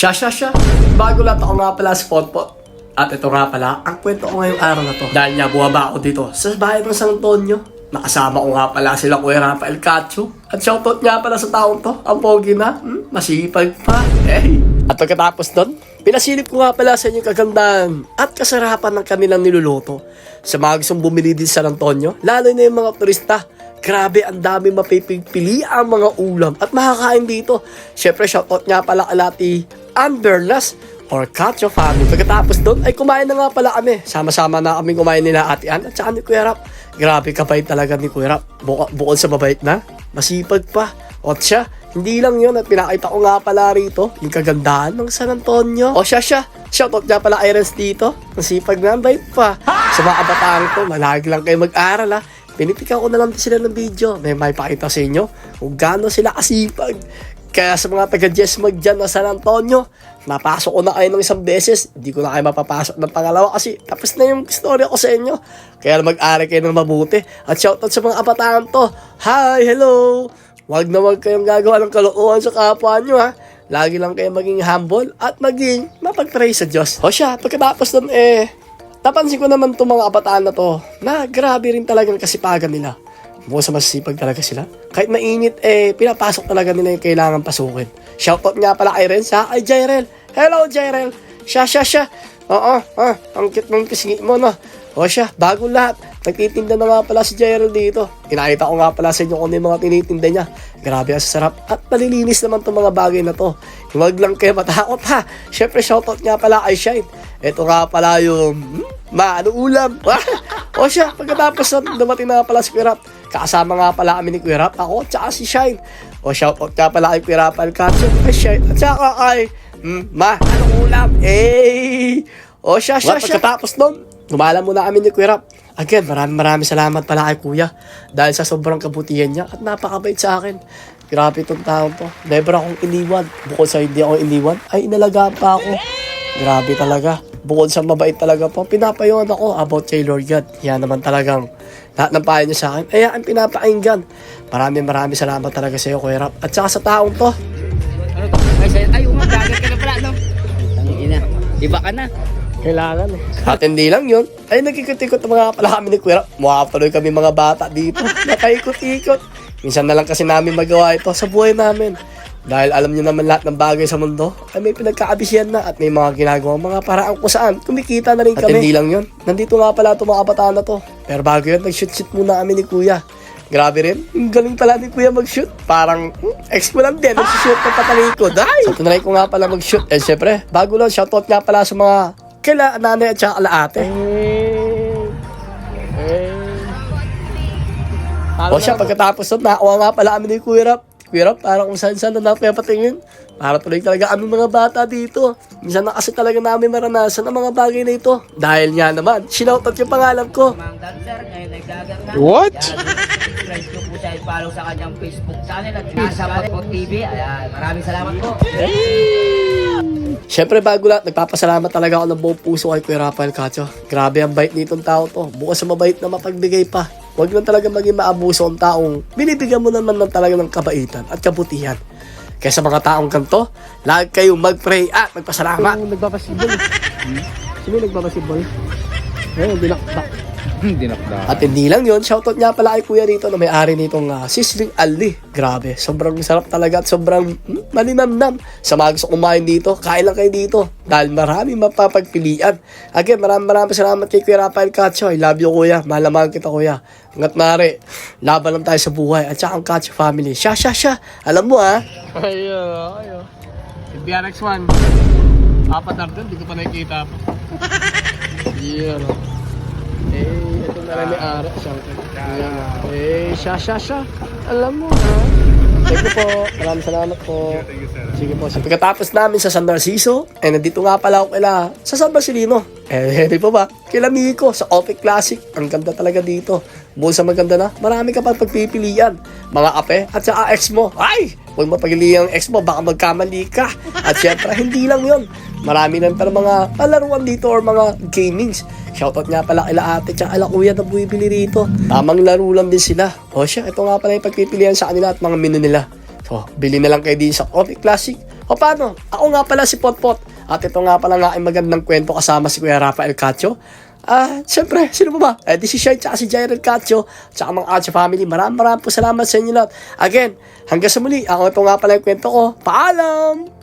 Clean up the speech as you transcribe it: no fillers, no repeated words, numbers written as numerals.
Siya. Bago lahat ako nga pala si Potpot. At ito nga pala, ang kwento ko ngayong araw na to. Dahil nga buwaba ako dito sa bahay ng San Antonio. Nakasama ko nga pala sila Kuya Rafael Cacho. At shoutout nga pala sa taong to, ang pogi na, masipag pa. Hey. At pagkatapos doon, pinasilip ko nga pala sa inyong kagandahan at kasarapan ng kanilang niluluto. Sa mga gustong bumili din sa San Antonio, lalo na yung mga turista. Grabe, ang dami mapipili ang mga ulam at makakain dito. Siyempre, shoutout nga pala alati Underlas or Cacho family. Pagkatapos doon ay kumain na nga pala kami. Sama-sama na kami kumain nila Ate Ann at saka ni Kuya Rap. Grabe, kabait talaga ni Kuya Rap. Bukod sa mabait na, masipag pa. At siya, hindi lang yun at pinakita ko nga pala rito yung kagandahan ng San Antonio. O siya. Shoutout nga pala Irons dito. Masipag na, bait pa. Sa mga kabataan ko, malagi lang kayo mag-aral ha. Pinitikan ko na lang sila ng video. May pakita sa inyo kung gaano sila kasipag. Kaya sa mga taga-Jesmag dyan na San Antonio, napasok ko na kayo ng isang beses. Hindi ko na kayo mapapasok ng pangalawa kasi tapos na yung story ko sa inyo. Kaya mag-aral kayo ng mabuti. At shoutout sa mga kabataan to. Hi, hello! Wag na wag kayong gagawa ng kalokohan sa kapwa nyo ha. Lagi lang kayo maging humble at maging mapag-pray sa Diyos. O siya, pagkatapos nun napansin ko naman itong mga kabataan na to na grabe rin talagang kasipagan nila. Bukas sa masisipag talaga sila. Kahit mainit, pinapasok talaga nila yung kailangan pasukin. Shoutout nga pala kay Renz, ha? Ay, Jairel. Hello, Jairel. Siya. Oo, ang cute mong pisngi mo, no? O siya, bago lahat. Nagtitinda na nga pala si Jairel dito. Kinakita ko nga pala sa inyo kung ano yung mga tinitinda niya. Grabe ang sarap. At malilinis naman itong mga bagay na to. Huwag lang kayo matakot, ha? Siyempre, shoutout nga pala kay Shine. Ito nga pala yung, ano ulam? O siya, pagkatapos dumating na nga pala si Kuya Rap. Kasama nga pala kami ni Kuya Rap, ako, tsaka si Shine. O shoutout nga pala kay Kuya Rafael Cacho, kay Shine, at tsaka kay, ano ulam? O siya. Pagkatapos nun, lumalam muna kami ni Kuya Rap. Again, maraming salamat pala kay Kuya. Dahil sa sobrang kabutihan niya at napakabait sa akin. Grabe itong taong to. Never akong iniwan. Bukod sa hindi ako iniwan, ay inalagaan pa ako. Grabe talaga. Bukod sa mabait talaga po, pinapayuhan ako about kay Lord God. Yan naman talagang lahat ng payo niya sa akin. Ay, ang pinapakinggan. Maraming salamat talaga sa iyo, Kuya Rap. At saka sa taong to. Ay, umagagat ka na pala, no? Tangina. Iba ka na. Kailangan At hindi lang yun. Ay, nagkikot-ikot mga pala kami ni Kuya Rap. Mukha pala kami mga bata dito. Nakaikot-ikot. Minsan na lang kasi namin magawa ito sa buhay namin. Dahil alam niyo naman lahat ng bagay sa mundo ay may pinagkaabisihan na at may mga ginagawa mga paraan kung saan kumikita na rin kami. At hindi lang yun. Nandito nga pala itong mga kabataan na to. Pero bago yun, nag-shoot muna kami ni Kuya. Grabe rin. Yung galing pala ni Kuya mag-shoot. Parang ex mo lang din. Nag-shoot ng patalikod. Ay! So, tunay ko nga pala mag-shoot. Eh, syempre, bago lang, shoutout nga pala sa mga kila nanay at saka alaate. O siya, pagkatapos nun, nakakuha nga pala kami ni Kuya Rap. Kuya Rap, parang kung saan-saan na napapatingin. Para tuloy talaga kami mga bata dito. Minsan na kasi talaga namin maranasan ang mga bagay na ito. Dahil nga naman, sinautot yung pangalan ko. Mang dancer, ngayon nagdagat na. What? Subscribe nyo po siya, follow sa kanyang Facebook channel at nasa Potpot TV. Ayan, maraming salamat po. Siyempre bago lahat, nagpapasalamat talaga ako ng buong puso kay Kuya Rafael Cacho. Grabe ang bait nitong tao to. Bukas sa mabait na mapagbigay pa. Huwag lang talaga maging maabuso ang taong binibigyan mo naman ng talaga ng kabaitan at kabutihan. Kaya sa mga taong ganito, lagi kayong mag-pray at magpasalamat. Nagpapasibol. Sino nagpapasibol? Ayun, dinakdak. Dinakda. At hindi lang yun, shoutout nga pala kay Kuya rito na may-ari nitong Sizzling Ali. Grabe, sobrang sarap talaga at sobrang malinamnam. Sa mga gusto kumain dito, kain lang kayo dito. Dahil maraming mapapagpilian. Again, maraming salamat kay Kuya Rafael Cacho. I love you, Kuya. Mahal na mahal kita, Kuya. Hanggat mare, laban lang tayo sa buhay. At saka ang Cacho family. Siya. Alam mo ayo. Yung BRX1. Apat na doon, hindi ko pa nakikita pa. Yeah, ito na rin may ara. Siya. Alam mo, ha? Thank you po. Maraming salamat po. Sige po. Pagkatapos namin sa San Narciso, nandito nga pala ako sa San Marcelino. Di po ba? Kila Miko sa Optic Classic. Ang ganda talaga dito. Buong sa maganda na, marami ka pang pagpipilian. Mga ape at saka ex mo. Ay! Huwag mapagili ang ex mo, baka magkamali ka. At syempre, hindi lang yun. Marami rin pala mga palaruan dito or mga gamings. Shoutout nga pala kila ate tsaka kila kuya na bumibili rito. Tamang laro lang din sila. O siya, ito nga pala yung pagpipilian sa kanila at mga menu nila. So, bili na lang kayo din sa Optic Classic O paano? Ako nga pala si Potpot. At ito nga pala nga ay magandang kwento kasama si Kuya Rafael Cacho. Siyempre, sino ba? Di si Shai tsaka si Jairel Cacho tsaka mga Cacho family. Maraming po salamat sa inyo lahat. Again, hanggang sa muli, ako ito nga pala yung kwento ko. Paalam!